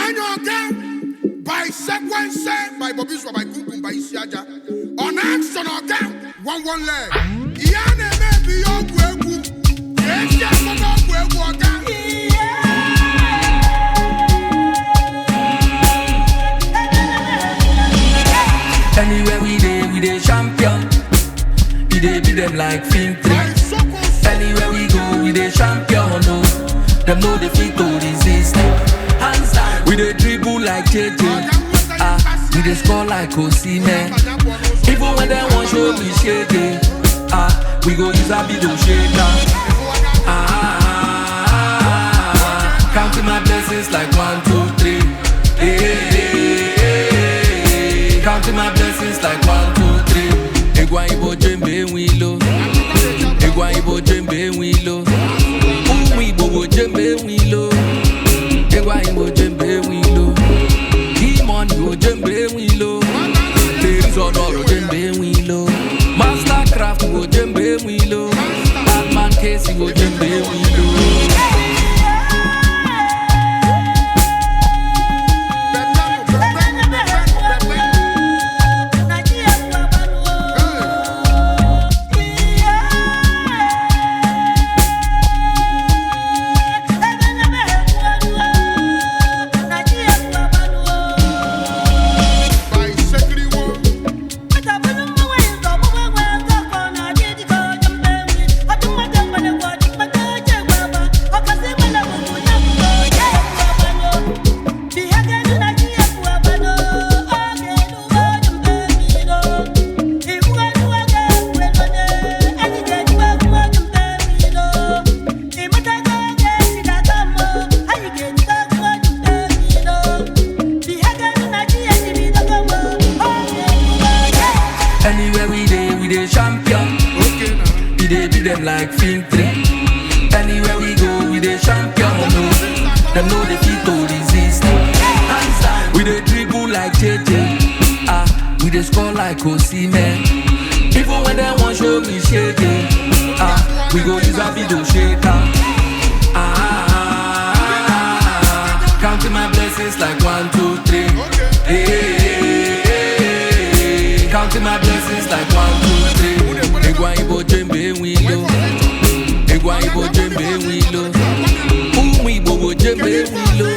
Anyoga by sequence by Bobiswa by Kukum by Isiaja. On action oga one leg. Yane maybe your gwegu. Yes, yes, no gwegu oga. Anywhere we dey champion. We dey beat them like film 3. Anywhere we go, we dey champion. No, them no defeat to resist. Hands down, we dey dribble like JJ. We dey score like Kcee, man. Even when they want show me shake it, we go use a bit of shaker. Counting my blessings like 1, 2, 3. Counting my blessings like 1, 2, 3. Egwa ibo jembe wilo. Egwa ibo jembe wilo. Umi ibo jembe wilo. Egwa ibo jembe wilo. Demon ibo jembe wilo. Theresa Onuorah jembe wilo. Mastercraft ibo jembe wilo. Batman Kcee ibo jembe wilo. Anywhere we dey champion. We dey beat them like film 3. Anywhere we go, we dey champion. No, them no defeat to resist. Hands down, we dey dribble like JJ. We dey score like Kcee, man. Even when they want show me shake it, we go use a video shaker. Counting my blessings like 1, 2, 3. Counting my blessings like 1, 2, 3. Egwa ibo jembe wilo. Egwa ibo jembe wilo. Umi ibo jembe wilo.